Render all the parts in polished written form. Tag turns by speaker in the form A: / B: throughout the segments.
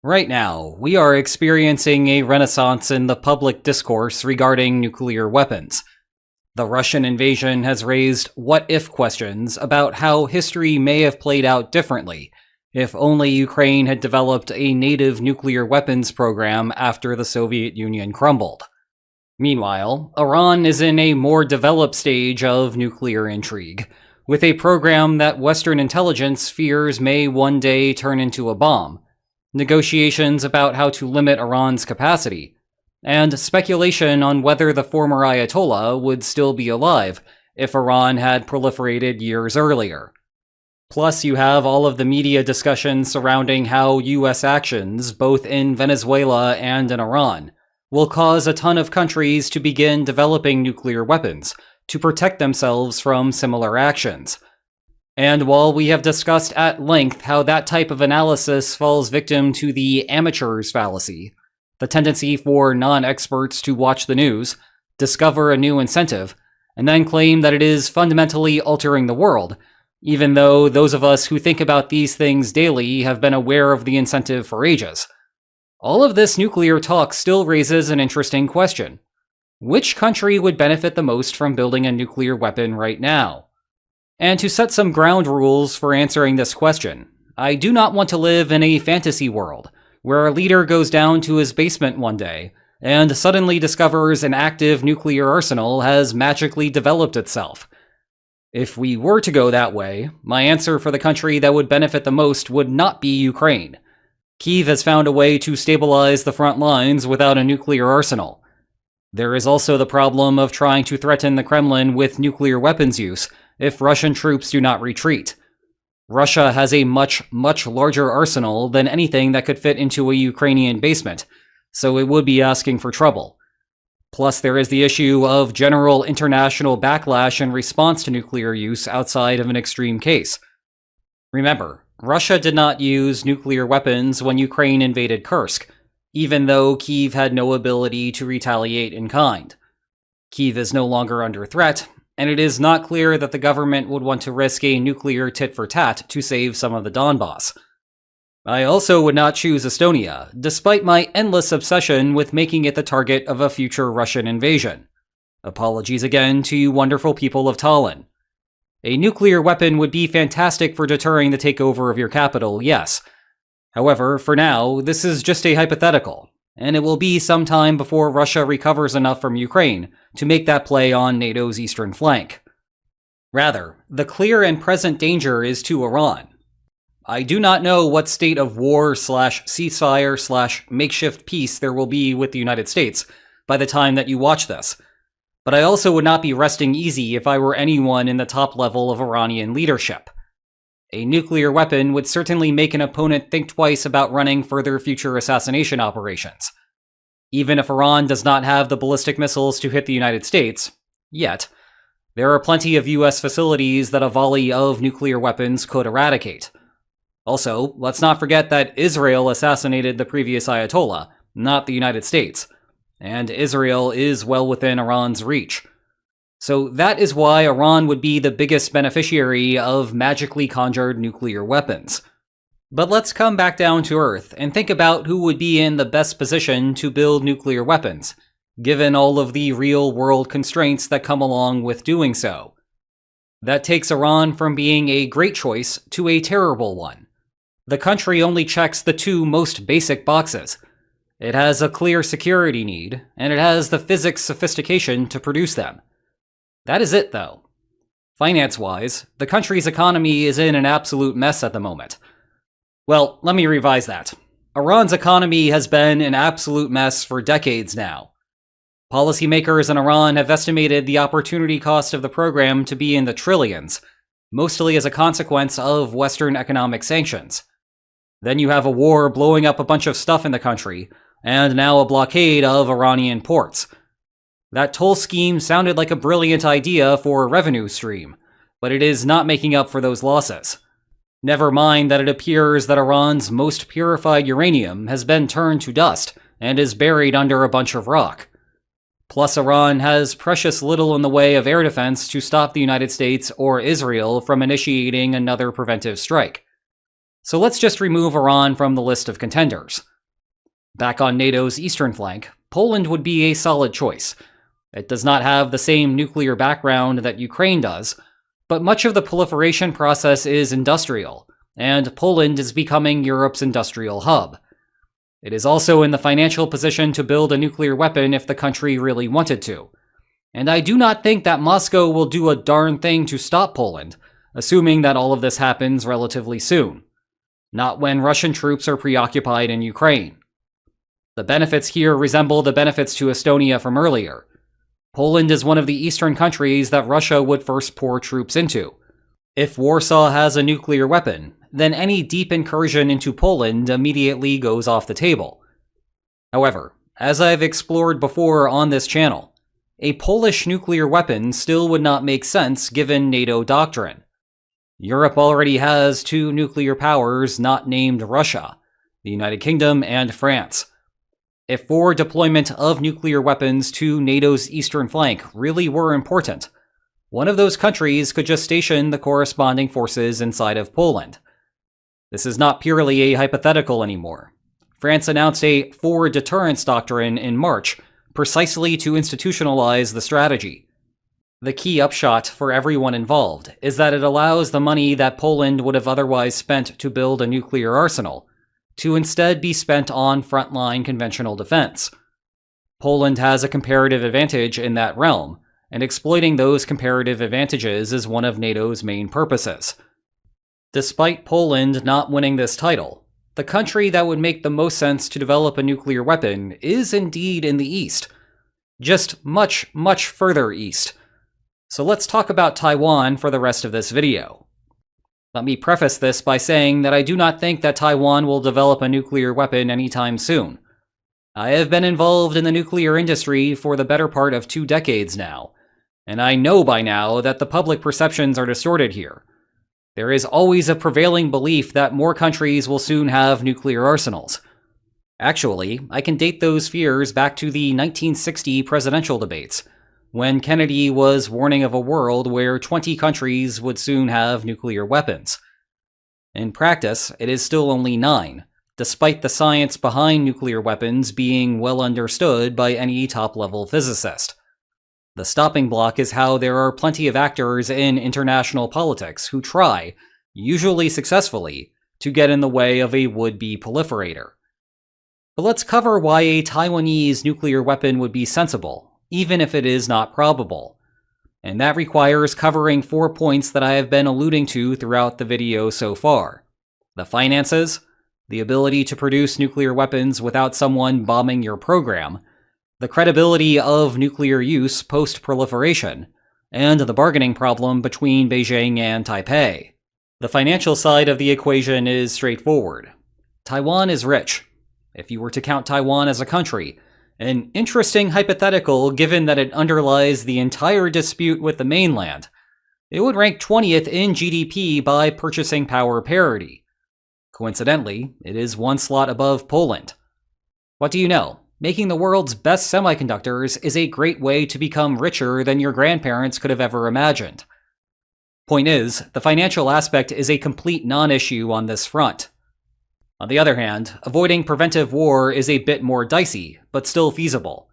A: Right now, we are experiencing a renaissance in the public discourse regarding nuclear weapons. The Russian invasion has raised what if questions about how history may have played out differently if only Ukraine had developed a native nuclear weapons program after the Soviet Union crumbled. Meanwhile, Iran is in a more developed stage of nuclear intrigue, with a program that Western intelligence fears may one day turn into a bomb, negotiations about how to limit Iran's capacity, and speculation on whether the former Ayatollah would still be alive if Iran had proliferated years earlier. Plus, you have all of the media discussion surrounding how US actions, both in Venezuela and in Iran, will cause a ton of countries to begin developing nuclear weapons to protect themselves from similar actions. And while we have discussed at length how that type of analysis falls victim to the amateur's fallacy, the tendency for non-experts to watch the news, discover a new incentive, and then claim that it is fundamentally altering the world, even though those of us who think about these things daily have been aware of the incentive for ages. All of this nuclear talk still raises an interesting question. Which country would benefit the most from building a nuclear weapon right now? And to set some ground rules for answering this question, I do not want to live in a fantasy world where a leader goes down to his basement one day and suddenly discovers an active nuclear arsenal has magically developed itself. If we were to go that way, my answer for the country that would benefit the most would not be Ukraine. Kyiv has found a way to stabilize the front lines without a nuclear arsenal. There is also the problem of trying to threaten the Kremlin with nuclear weapons use if Russian troops do not retreat. Russia has a much larger arsenal than anything that could fit into a Ukrainian basement, so it would be asking for trouble. Plus, there is the issue of general international backlash in response to nuclear use outside of an extreme case. Remember, Russia did not use nuclear weapons when Ukraine invaded Kursk, even though Kyiv had no ability to retaliate in kind. Kyiv is no longer under threat, and it is not clear that the government would want to risk a nuclear tit-for-tat to save some of the Donbass. I also would not choose Estonia, despite my endless obsession with making it the target of a future Russian invasion. Apologies again to you wonderful people of Tallinn. A nuclear weapon would be fantastic for deterring the takeover of your capital, yes. However, for now, this is just a hypothetical, and it will be some time before Russia recovers enough from Ukraine to make that play on NATO's eastern flank. Rather, the clear and present danger is to Iran. I do not know what state of war/ceasefire/makeshift peace there will be with the United States by the time that you watch this, but I also would not be resting easy if I were anyone in the top level of Iranian leadership. A nuclear weapon would certainly make an opponent think twice about running further future assassination operations. Even if Iran does not have the ballistic missiles to hit the United States, yet, there are plenty of US facilities that a volley of nuclear weapons could eradicate. Also, let's not forget that Israel assassinated the previous Ayatollah, not the United States, and Israel is well within Iran's reach. So that is why Iran would be the biggest beneficiary of magically conjured nuclear weapons. But let's come back down to earth and think about who would be in the best position to build nuclear weapons, given all of the real-world constraints that come along with doing so. That takes Iran from being a great choice to a terrible one. The country only checks the two most basic boxes. It has a clear security need, and it has the physics sophistication to produce them. That is it, though. Finance-wise, the country's economy is in an absolute mess at the moment. Well, let me revise that. Iran's economy has been an absolute mess for decades now. Policymakers in Iran have estimated the opportunity cost of the program to be in the trillions, mostly as a consequence of Western economic sanctions. Then you have a war blowing up a bunch of stuff in the country, and now a blockade of Iranian ports. That toll scheme sounded like a brilliant idea for a revenue stream, but it is not making up for those losses. Never mind that it appears that Iran's most purified uranium has been turned to dust and is buried under a bunch of rock. Plus, Iran has precious little in the way of air defense to stop the United States or Israel from initiating another preventive strike. So let's just remove Iran from the list of contenders. Back on NATO's eastern flank, Poland would be a solid choice. It does not have the same nuclear background that Ukraine does, but much of the proliferation process is industrial, and Poland is becoming Europe's industrial hub. It is also in the financial position to build a nuclear weapon if the country really wanted to. And I do not think that Moscow will do a darn thing to stop Poland, assuming that all of this happens relatively soon. Not when Russian troops are preoccupied in Ukraine. The benefits here resemble the benefits to Estonia from earlier. Poland is one of the eastern countries that Russia would first pour troops into. If Warsaw has a nuclear weapon, then any deep incursion into Poland immediately goes off the table. However, as I've explored before on this channel, a Polish nuclear weapon still would not make sense given NATO doctrine. Europe already has two nuclear powers not named Russia, the United Kingdom and France. If forward deployment of nuclear weapons to NATO's eastern flank really were important, one of those countries could just station the corresponding forces inside of Poland. This is not purely a hypothetical anymore. France announced a forward deterrence doctrine in March, precisely to institutionalize the strategy. The key upshot for everyone involved is that it allows the money that Poland would have otherwise spent to build a nuclear arsenal to instead be spent on frontline conventional defense. Poland has a comparative advantage in that realm, and exploiting those comparative advantages is one of NATO's main purposes. Despite Poland not winning this title, the country that would make the most sense to develop a nuclear weapon is indeed in the east. Just much, much further east. So let's talk about Taiwan for the rest of this video. Let me preface this by saying that I do not think that Taiwan will develop a nuclear weapon anytime soon. I have been involved in the nuclear industry for the better part of 2 decades now, and I know by now that the public perceptions are distorted here. There is always a prevailing belief that more countries will soon have nuclear arsenals. Actually, I can date those fears back to the 1960 presidential debates, when Kennedy was warning of a world where 20 countries would soon have nuclear weapons. In practice, it is still only 9, despite the science behind nuclear weapons being well understood by any top-level physicist. The stopping block is how there are plenty of actors in international politics who try, usually successfully, to get in the way of a would-be proliferator. But let's cover why a Taiwanese nuclear weapon would be sensible, even if it is not probable. And that requires covering 4 points that I have been alluding to throughout the video so far. The finances, the ability to produce nuclear weapons without someone bombing your program, the credibility of nuclear use post-proliferation, and the bargaining problem between Beijing and Taipei. The financial side of the equation is straightforward. Taiwan is rich. If you were to count Taiwan as a country, an interesting hypothetical given that it underlies the entire dispute with the mainland, it would rank 20th in GDP by purchasing power parity. Coincidentally, it is 1 slot above Poland. What do you know? Making the world's best semiconductors is a great way to become richer than your grandparents could have ever imagined. Point is, the financial aspect is a complete non-issue on this front. On the other hand, avoiding preventive war is a bit more dicey, but still feasible.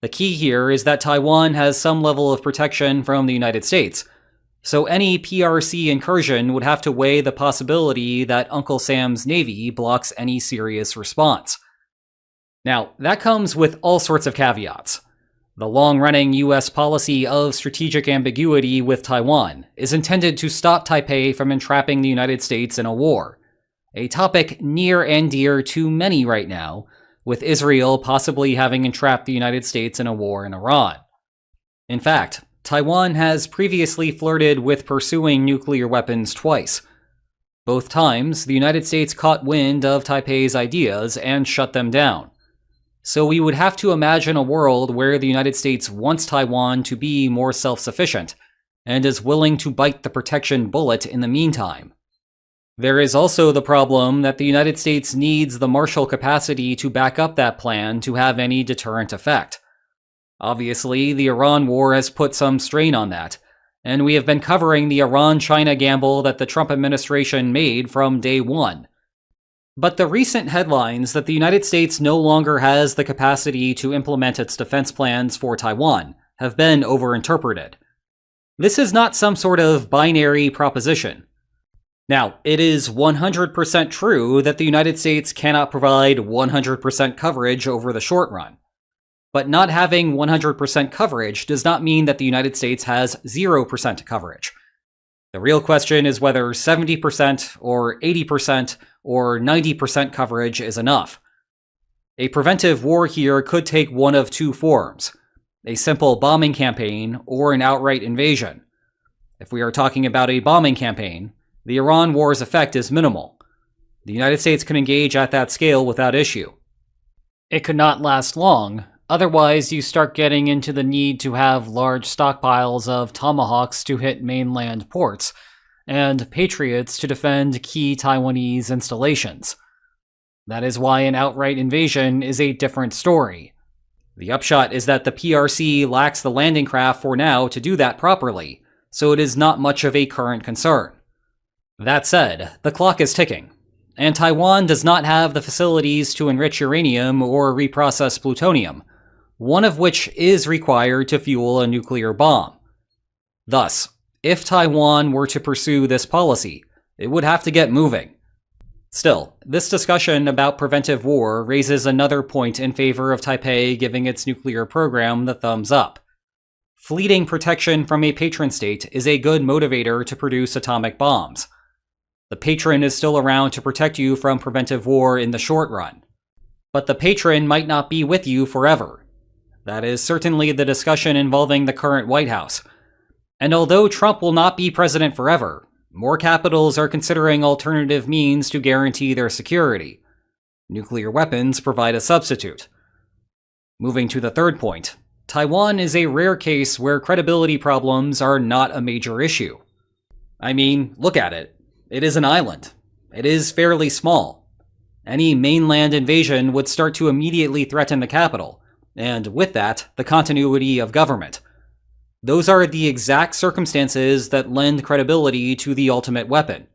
A: The key here is that Taiwan has some level of protection from the United States, so any PRC incursion would have to weigh the possibility that Uncle Sam's Navy blocks any serious response. Now, that comes with all sorts of caveats. The long-running US policy of strategic ambiguity with Taiwan is intended to stop Taipei from entrapping the United States in a war, a topic near and dear to many right now, with Israel possibly having entrapped the United States in a war in Iran. In fact, Taiwan has previously flirted with pursuing nuclear weapons twice. Both times, the United States caught wind of Taipei's ideas and shut them down. So we would have to imagine a world where the United States wants Taiwan to be more self-sufficient, and is willing to bite the protection bullet in the meantime. There is also the problem that the United States needs the Marshall capacity to back up that plan to have any deterrent effect. Obviously, the Iran war has put some strain on that, and we have been covering the Iran-China gamble that the Trump administration made from day one. But the recent headlines that the United States no longer has the capacity to implement its defense plans for Taiwan have been overinterpreted. This is not some sort of binary proposition. Now, it is 100% true that the United States cannot provide 100% coverage over the short run. But not having 100% coverage does not mean that the United States has 0% coverage. The real question is whether 70% or 80% or 90% coverage is enough. A preventive war here could take one of two forms: a simple bombing campaign or an outright invasion. If we are talking about a bombing campaign, the Iran war's effect is minimal. The United States can engage at that scale without issue. It could not last long. Otherwise, you start getting into the need to have large stockpiles of Tomahawks to hit mainland ports, and Patriots to defend key Taiwanese installations. That is why an outright invasion is a different story. The upshot is that the PRC lacks the landing craft for now to do that properly, so it is not much of a current concern. That said, the clock is ticking, and Taiwan does not have the facilities to enrich uranium or reprocess plutonium, one of which is required to fuel a nuclear bomb. Thus, if Taiwan were to pursue this policy, it would have to get moving. Still, this discussion about preventive war raises another point in favor of Taipei giving its nuclear program the thumbs up. Fleeting protection from a patron state is a good motivator to produce atomic bombs. The patron is still around to protect you from preventive war in the short run. But the patron might not be with you forever. That is certainly the discussion involving the current White House. And although Trump will not be president forever, more capitals are considering alternative means to guarantee their security. Nuclear weapons provide a substitute. Moving to the third point, Taiwan is a rare case where credibility problems are not a major issue. I mean, look at it. It is an island. It is fairly small. Any mainland invasion would start to immediately threaten the capital, and with that, the continuity of government. Those are the exact circumstances that lend credibility to the ultimate weapon.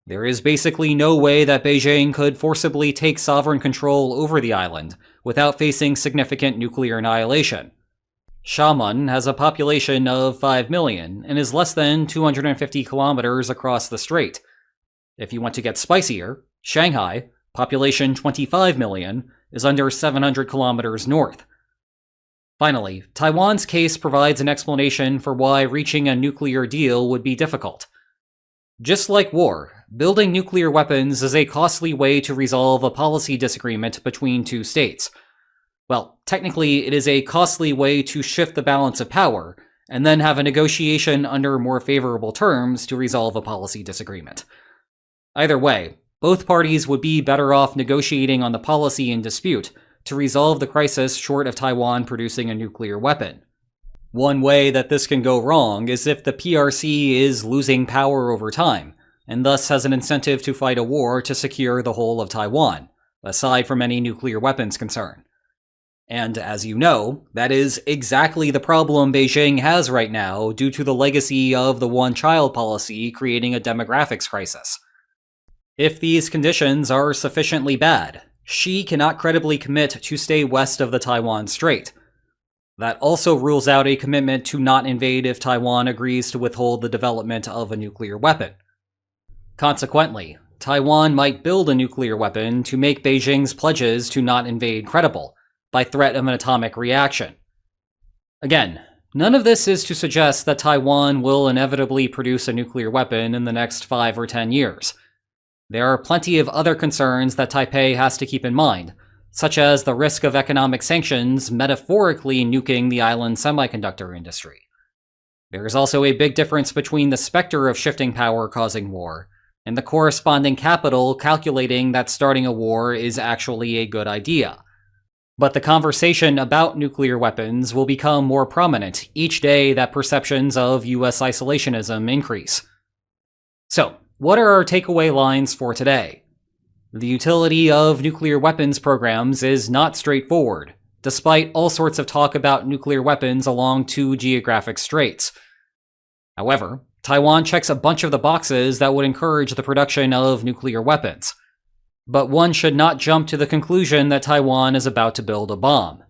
A: There is basically no way that Beijing could forcibly take sovereign control over the island without facing significant nuclear annihilation. Xiamen has a population of 5 million and is less than 250 kilometers across the strait. If you want to get spicier, Shanghai, population 25 million, is under 700 kilometers north. Finally, Taiwan's case provides an explanation for why reaching a nuclear deal would be difficult. Just like war, building nuclear weapons is a costly way to resolve a policy disagreement between two states. Well, technically, it is a costly way to shift the balance of power, and then have a negotiation under more favorable terms to resolve a policy disagreement. Either way, both parties would be better off negotiating on the policy in dispute to resolve the crisis short of Taiwan producing a nuclear weapon. One way that this can go wrong is if the PRC is losing power over time, and thus has an incentive to fight a war to secure the whole of Taiwan, aside from any nuclear weapons concern. And as you know, that is exactly the problem Beijing has right now due to the legacy of the one-child policy creating a demographics crisis. If these conditions are sufficiently bad, Xi cannot credibly commit to stay west of the Taiwan Strait. That also rules out a commitment to not invade if Taiwan agrees to withhold the development of a nuclear weapon. Consequently, Taiwan might build a nuclear weapon to make Beijing's pledges to not invade credible, by threat of an atomic reaction. Again, none of this is to suggest that Taiwan will inevitably produce a nuclear weapon in the next 5 or 10 years. There are plenty of other concerns that Taipei has to keep in mind, such as the risk of economic sanctions metaphorically nuking the island's semiconductor industry. There is also a big difference between the specter of shifting power causing war, and the corresponding capital calculating that starting a war is actually a good idea. But the conversation about nuclear weapons will become more prominent each day that perceptions of US isolationism increase. So, what are our takeaway lines for today? The utility of nuclear weapons programs is not straightforward, despite all sorts of talk about nuclear weapons along 2 geographic straits. However, Taiwan checks a bunch of the boxes that would encourage the production of nuclear weapons. but one should not jump to the conclusion that Taiwan is about to build a bomb.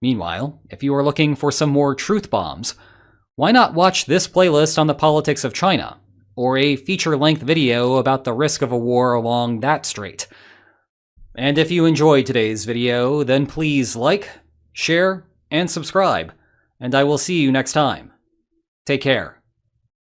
A: Meanwhile, if you are looking for some more truth bombs, why not watch this playlist on the politics of China, or a feature-length video about the risk of a war along that strait? And if you enjoyed today's video, then please like, share, and subscribe, and I will see you next time. Take care.